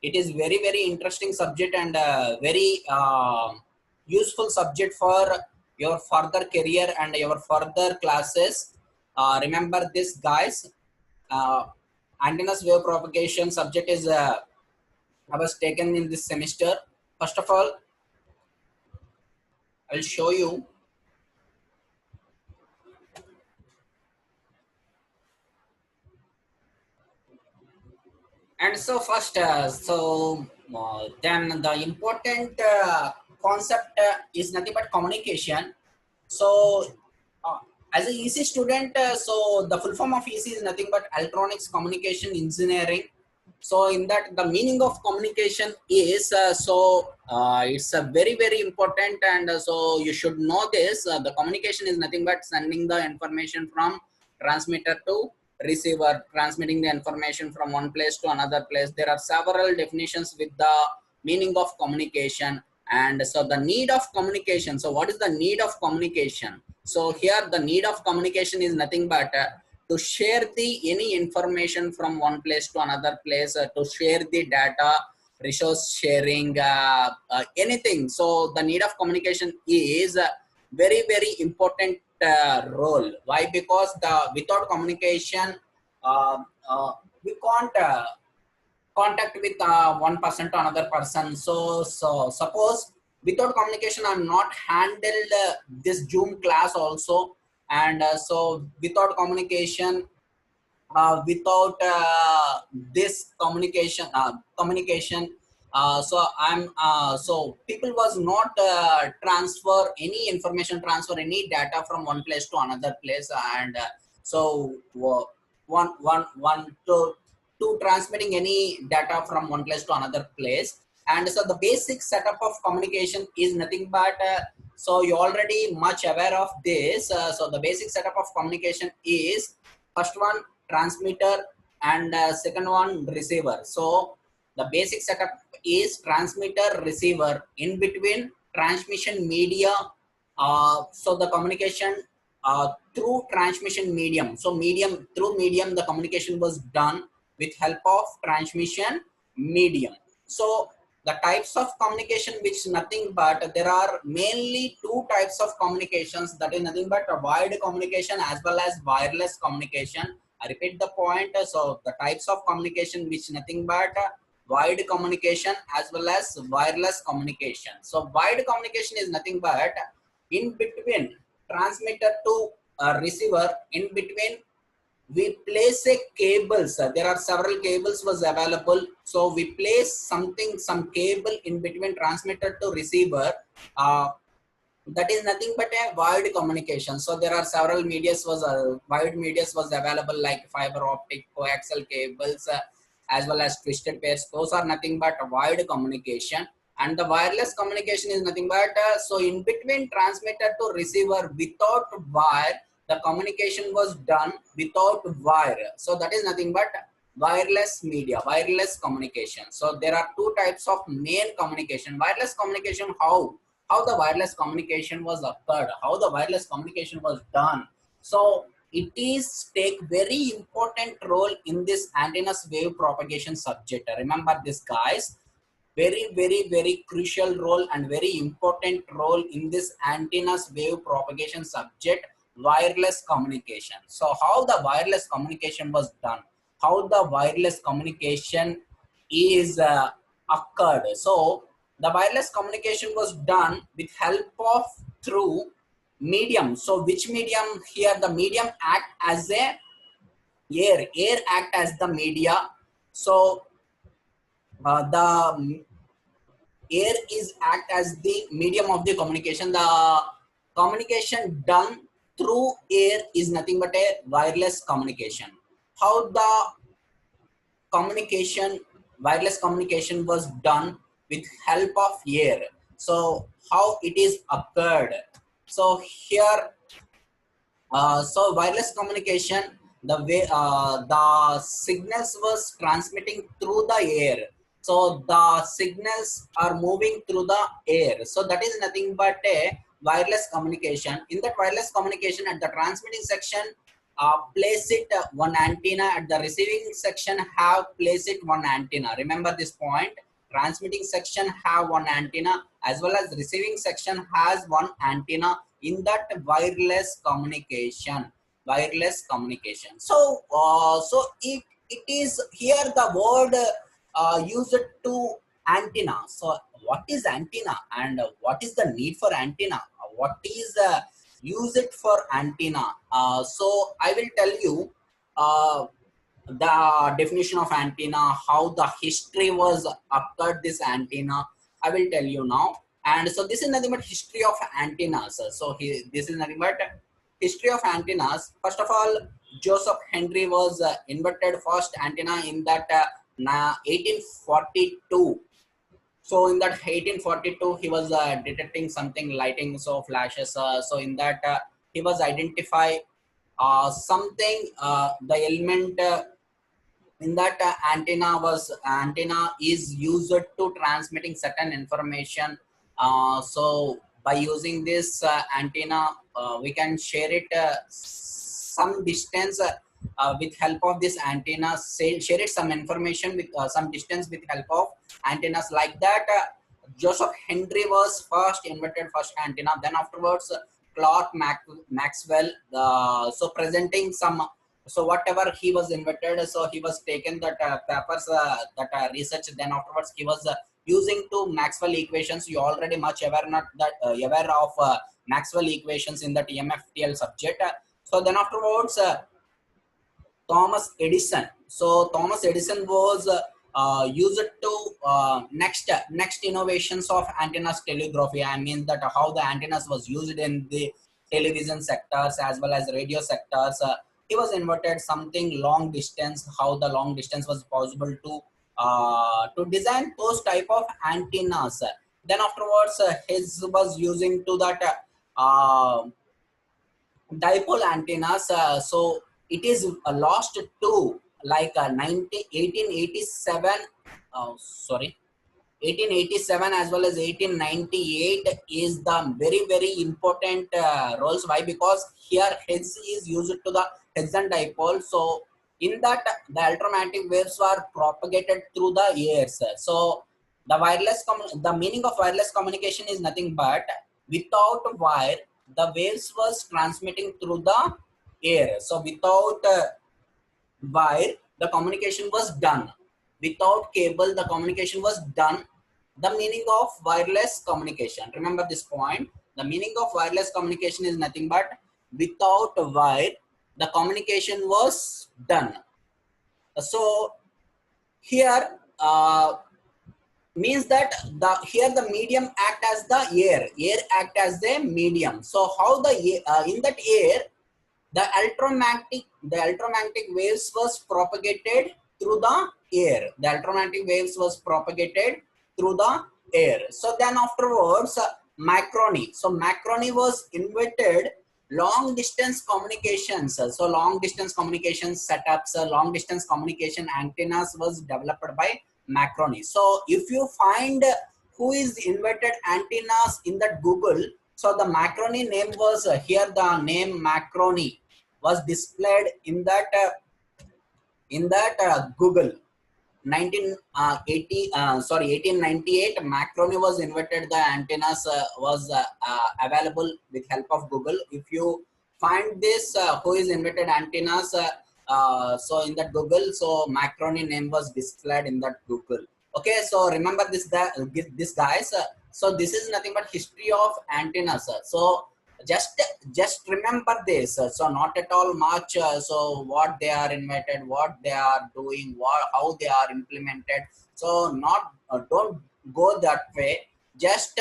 It is very interesting subject and very useful subject for your further career and your further classes. Remember this, guys. Antennas wave propagation subject is I was taken in this semester. First of all, I'll show you. And so first, then the important concept is nothing but communication. So uh, as a EC student, so the full form of EC is nothing but electronics communication engineering. So in that, the meaning of communication is it's a very important, and so you should know this. The communication is nothing but sending the information from transmitter to receiver, transmitting the information from one place to another place. There are several definitions with the meaning of communication. And so the need of communication. So what is the need of communication? So here the need of communication is nothing but to share the any information from one place to another place, to share the data, resource sharing, anything. So the need of communication is very important role. Why? Because the without communication, uh, we can't contact with one person to another person. So suppose without communication, I'm not handled this Zoom class also, and so without communication, without this communication, so I'm so people was not transfer any information, transfer any data from one place to another place, and so one to transmitting any data from one place to another place. And so the basic setup of communication is nothing but so you already much aware of this. So the basic setup of communication is first one transmitter, and second one receiver. So the basic setup is transmitter, receiver. In between transmission media, so the communication through transmission medium. So through medium the communication was done with help of transmission medium. So the types of communication, which nothing but there are mainly two types of communications, that is nothing but a wired communication as well as wireless communication. I repeat the point. So the types of communication, which nothing but wired communication as well as wireless communication. So wired communication is nothing but in between transmitter to receiver, in between we place a cables. There are several cables was available. So we place some cable in between transmitter to receiver. That is nothing but a wired communication. So there are several medias was wired medias was available, like fiber optic, coaxial cables, as well as twisted pairs. Those are nothing but wired communication. And the wireless communication is nothing but so in between transmitter to receiver without wire, the communication was done without wire. So that is nothing but wireless media, wireless communication. So there are two types of main communication. Wireless communication, how the wireless communication was occurred, how the wireless communication was done. So it is take very important role in this antennas wave propagation subject. Remember this, guys. Very crucial role and very important role in this antennas wave propagation subject, wireless communication. So how the wireless communication was done, how the wireless communication is occurred. So the wireless communication was done with help of through medium. So which medium? Here the medium act as a air act as the media. So the air is act as the medium of the communication. The communication done through air is nothing but a wireless communication. How the communication, wireless communication was done with help of air. So how it is occurred? So here, so wireless communication, the way the signals was transmitting through the air. So the signals are moving through the air. So that is nothing but a wireless communication. In that wireless communication, at the transmitting section, place it one antenna at the receiving section, have place it one antenna. Remember this point. Transmitting section have one antenna as well as receiving section has one antenna in that wireless communication. Wireless communication. So, so it is here the word used to antenna. So, what is antenna and what is the need for antenna? What is use it for antenna? So, I will tell you. The definition of antenna, how the history was occurred this antenna, I will tell you now. And so this is nothing but history of antennas. So this is nothing but history of antennas. First of all, Joseph Henry was invented first antenna in that 1842. So in that 1842, he was detecting something lighting, so flashes. So in that he was identify something, the element in that antenna is used to transmitting certain information. So by using this antenna, we can share it some distance with help of this antenna. Share it some information with some distance with help of antennas like that. Joseph Henry was first invented first antenna. Then afterwards, Maxwell. So presenting some, so whatever he was invented, so he was taken that papers, that research. Then afterwards he was using to Maxwell equations. You already much aware, not that aware of Maxwell equations in that EMFTL subject. So then afterwards, Thomas Edison. So Thomas Edison was used to next innovations of antennas telegraphy. I mean that how the antennas was used in the television sectors as well as radio sectors. He was invented something long distance. How the long distance was possible to design those type of antennas. Then afterwards, his was using to that. Dipole antennas. So it is lost to like 1887. Sorry, 1887 as well as 1898 is the very important roles. Why? Because here Hz is used to the Higgs dipole. So in that the electromagnetic waves were propagated through the airs. So the the meaning of wireless communication is nothing but without wire the waves was transmitting through the air. So without wire the communication was done, without cable the communication was done. The meaning of wireless communication, remember this point, the meaning of wireless communication is nothing but without wire the communication was done. So here means that the here the medium act as the air act as the medium. So how the in that air the electromagnetic waves was propagated through the air. The electromagnetic waves was propagated through the air. So then afterwards, Macroni. So Macroni was invented long distance communications. So long distance communication setups, long distance communication antennas was developed by Macroni. So if you find who is invented antennas in that Google, so the Macroni name was here. The name Macroni was displayed in that Google. 1898 Macroni was invented. The antennas was available with help of Google. If you find this who is invented antennas, so in that Google, so Macroni name was displayed in that Google. Okay, so remember this guys. So this is nothing but history of antennas. So just remember this. So not at all much. So what they are invented, what they are doing, how they are implemented. So not don't go that way. Just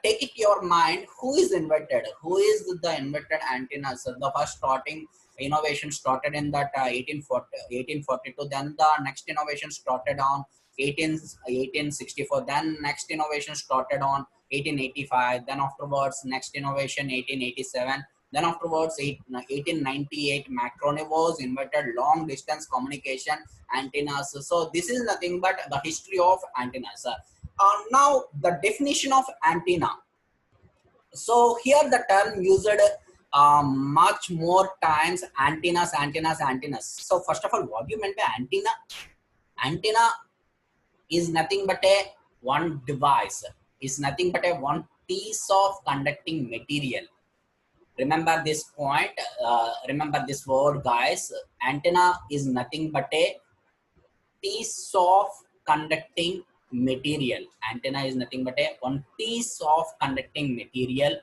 take it your mind. Who is invented? Who is the invented antennas? So the first starting innovation started in that 1842. Then the next innovation started on 1864. Then next innovation started on 1885. Then afterwards, next innovation 1887. Then afterwards, 1898, Macroni was invented long distance communication antennas. So this is nothing but the history of antennas. Now the definition of antenna. So here the term used much more times antennas. So first of all, what do you mean by antenna? Antenna is nothing but a one device, is nothing but a one piece of conducting material. Remember this point, remember this word, guys. Antenna is nothing but a piece of conducting material. Antenna is nothing but a one piece of conducting material,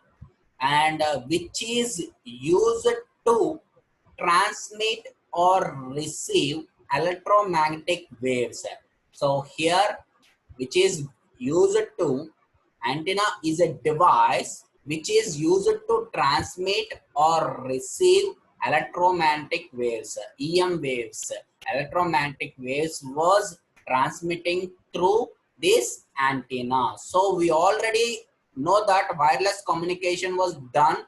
and which is used to transmit or receive electromagnetic waves. So here, which is used to, antenna is a device which is used to transmit or receive electromagnetic waves, EM waves. Electromagnetic waves was transmitting through this antenna. So we already know that wireless communication was done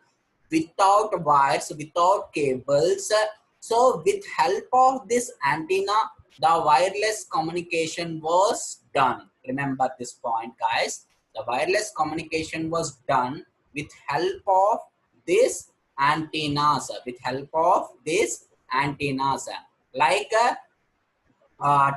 without wires, without cables. So with help of this antenna, the wireless communication was done. Remember this point, guys. The wireless communication was done with help of this antennas, with help of this antennas, like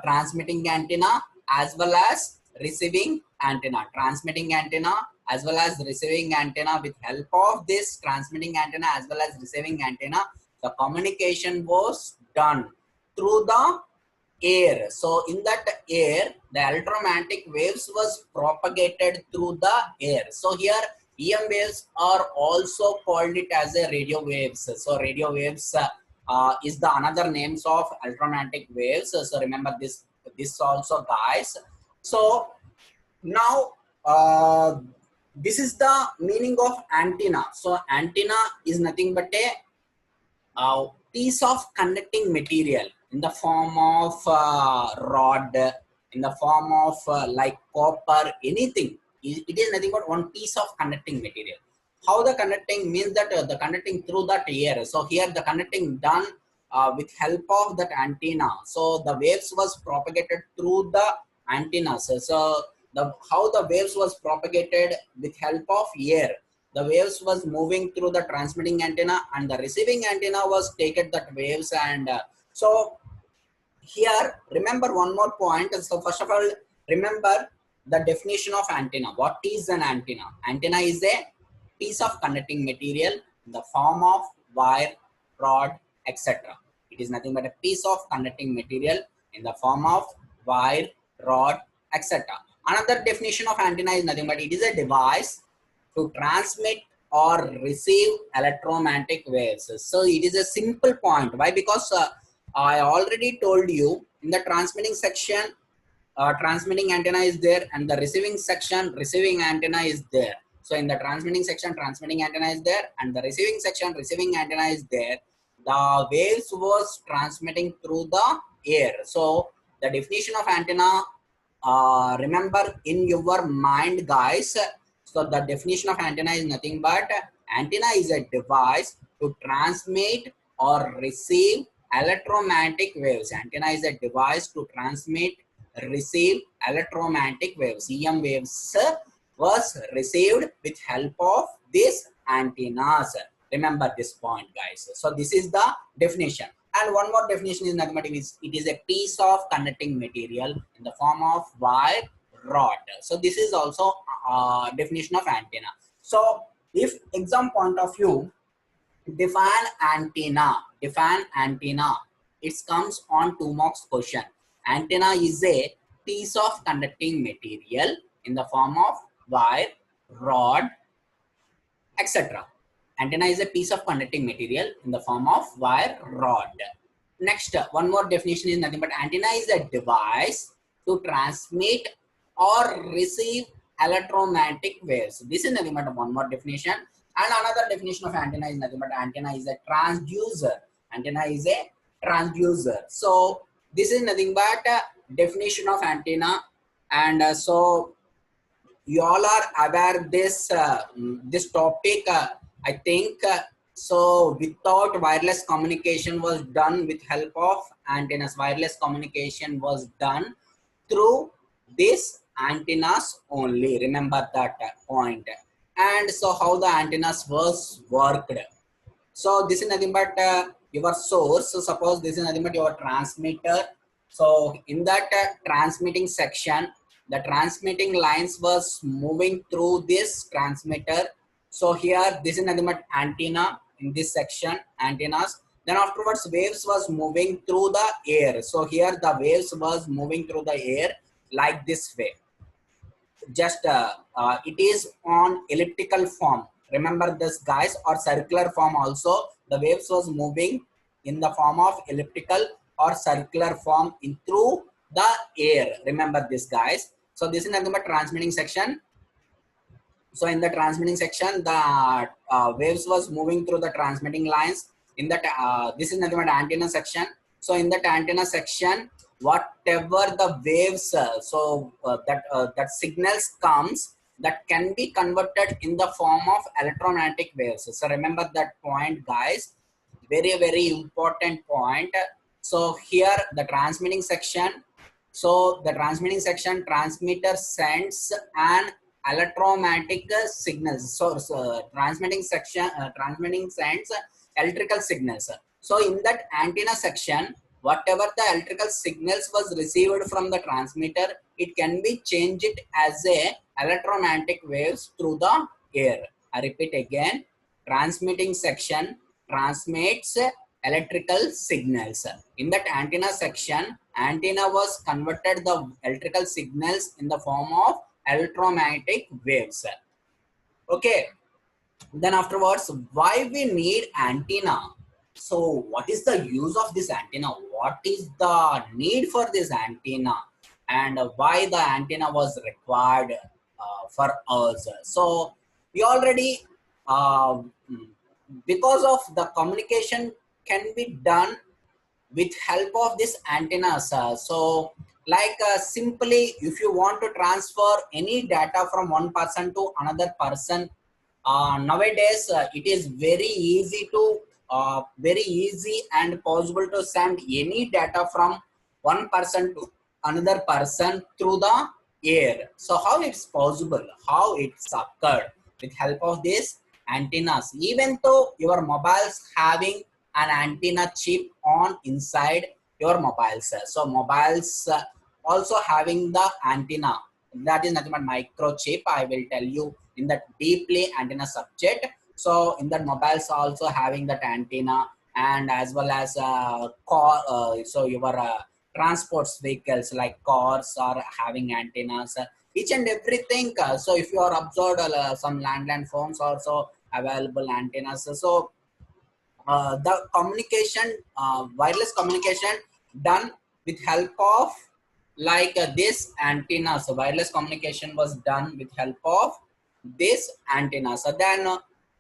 transmitting antenna as well as receiving antenna, transmitting antenna as well as receiving antenna. With help of this transmitting antenna as well as receiving antenna, the communication was done through the air. So in that air, the electromagnetic waves was propagated through the air. So here EM waves are also called it as a radio waves. So radio waves is the another names of electromagnetic waves. So remember this also, guys. So now this is the meaning of antenna. So antenna is nothing but a piece of conducting material in the form of rod, in the form of like copper, anything. It is nothing but one piece of conducting material. How the conducting means that the conducting through that air. So here the conducting done with help of that antenna. So the waves was propagated through the antennas. So the how the waves was propagated with help of air. The waves was moving through the transmitting antenna, and the receiving antenna was taken that waves. And so here remember one more point. So first of all, remember the definition of antenna. What is an antenna? Antenna is a piece of conducting material in the form of wire, rod, etc. It is nothing but a piece of conducting material in the form of wire, rod, etc. Another definition of antenna is nothing but it is a device to transmit or receive electromagnetic waves. So it is a simple point. Why? Because I already told you in the transmitting section, transmitting antenna is there, and the receiving section, receiving antenna is there. So in the transmitting section, transmitting antenna is there, and the receiving section, receiving antenna is there. The waves was transmitting through the air. So the definition of antenna, remember in your mind, guys. So the definition of antenna is nothing but antenna is a device to transmit or receive electromagnetic waves. Antenna is a device to transmit, receive electromagnetic waves. EM waves was received with help of these antennas. Remember this point, guys. So this is the definition. And one more definition is nothing but it is a piece of conducting material in the form of wire, rod. So this is also definition of antenna. So if exam point of view, define antenna. Define antenna. It comes on 2 marks question. Antenna is a piece of conducting material in the form of wire, rod, etc. Antenna is a piece of conducting material in the form of wire, rod. Next, one more definition is nothing but antenna is a device to transmit or receive electromagnetic waves. This is nothing but one more definition. And another definition of antenna is nothing but antenna is a transducer. Antenna is a transducer. So this is nothing but a definition of antenna. And so you all are aware this this topic. I think so. Without wireless communication was done with help of antennas. Wireless communication was done through these antennas only. Remember that point. And so how the antennas was worked. So this is nothing but your source. So suppose this is nothing but your transmitter. So in that transmitting section, the transmitting lines was moving through this transmitter. So here this is nothing but antenna in this section, antennas. Then afterwards waves was moving through the air. So here the waves was moving through the air like this way. Just it is on elliptical form. Remember this guys, or circular form also. The waves was moving in the form of elliptical or circular form in through the air. Remember this guys. So this is nothing but transmitting section. So in the transmitting section, the waves was moving through the transmitting lines. In that, this is nothing but antenna section. So in that antenna section, whatever the waves, that signals comes, that can be converted in the form of electromagnetic waves. So remember that point, guys. Very important point. So here the transmitting section. So the transmitting section, transmitter sends an electromagnetic signals. So transmitting section, transmitting sends electrical signals. So in that antenna section, whatever the electrical signals was received from the transmitter, it can be changed as a electromagnetic waves through the air. I repeat again, transmitting section transmits electrical signals. In that antenna section, antenna was converted the electrical signals in the form of electromagnetic waves. Okay. Then afterwards, why we need antenna? So what is the use of this antenna? What is the need for this antenna? And why the antenna was required for us? So we already, uh, because of the communication can be done with help of this antennas. So like simply, if you want to transfer any data from one person to another person, nowadays it is very easy and possible to send any data from one person to another person through the air. So how it's possible, how it's occurred? With help of this antennas. Even though your mobiles having an antenna chip on inside your mobiles, so mobiles also having the antenna, that is nothing but microchip. I will tell you in that deeply antenna subject. So in that mobiles also having that antenna, and as well as car, so your transports vehicles like cars are having antennas, each and everything. So if you are observed, some landline phones also available antennas. So the communication, wireless communication done with help of like this antenna. So wireless communication was done with help of this antenna. So then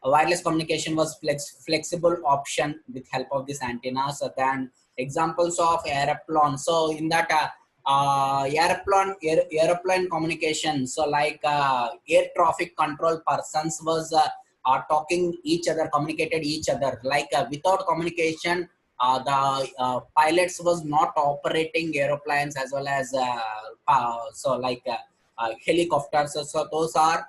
wireless communication was flexible option with help of this antenna. So then examples of airplane. So in that airplane communication. So like air traffic control persons was are talking each other, communicated each other. Like without communication, the pilots was not operating aeroplanes as well as helicopters. So those are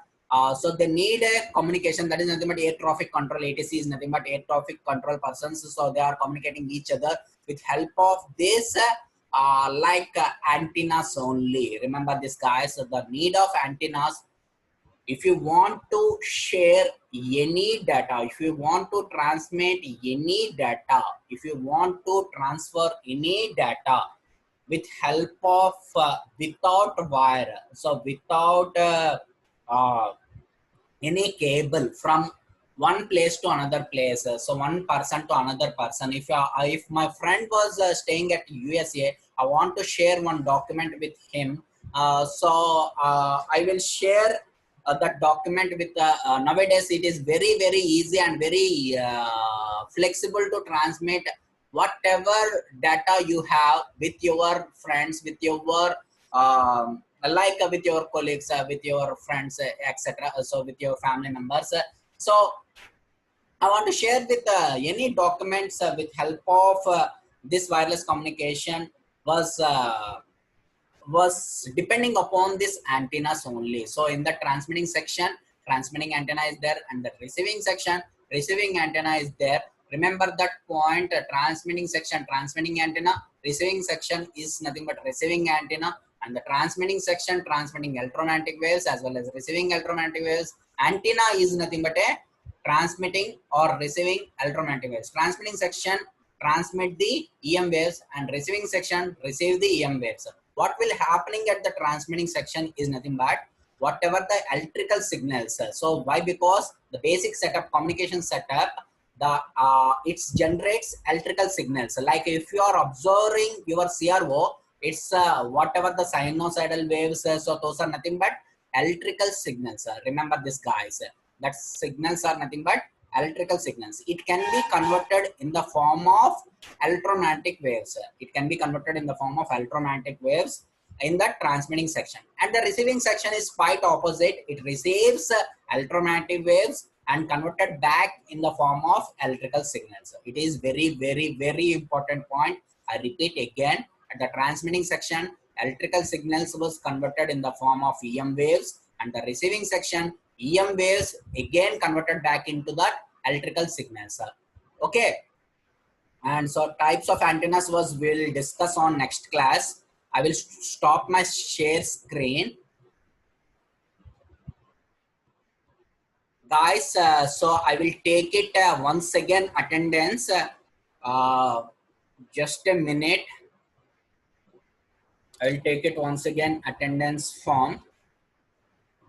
so they need a communication. That is nothing but air traffic control. ATC is nothing but air traffic control persons. So they are communicating each other with help of this antennas only. Remember this, guys. So the need of antennas. If you want to share any data, if you want to transmit any data, if you want to transfer any data with help of without wire, so without uh, any cable from one place to another place, so one person to another person. If my friend was staying at USA, I want to share one document with him. I will share that document with nowadays it is very easy and very flexible to transmit whatever data you have with your friends, with your with your colleagues, with your friends, etc. So with your family members. So I want to share with any documents with help of this wireless communication was depending upon this antennas only. So in the transmitting section, transmitting antenna is there, and the receiving section, receiving antenna is there. Remember that point. Transmitting section, transmitting antenna, receiving section is nothing but receiving antenna, and the transmitting section transmitting electromagnetic waves as well as receiving electromagnetic waves. Antenna is nothing but a transmitting or receiving electromagnetic waves. Transmitting section transmit the EM waves and receiving section receive the EM waves. What will happening at the transmitting section is nothing but whatever the electrical signals. So why? Because the basic setup, communication setup, the it generates electrical signals. Like if you are observing your CRO, it's whatever the sinusoidal waves. So those are nothing but electrical signals. Remember this, guys. That signals are nothing but electrical signals. It can be converted in the form of electromagnetic waves. It can be converted in the form of electromagnetic waves in the transmitting section, and the receiving section is quite opposite. It receives electromagnetic waves and converted back in the form of electrical signals. It is very important point. I repeat again, at the transmitting section, electrical signals was converted in the form of EM waves, and the receiving section, EM waves again converted back into the electrical signals. Okay, and so types of antennas was we'll discuss on next class. I will stop my share screen, guys. So I will take it once again attendance. Uh, just a minute. I will take it once again attendance form.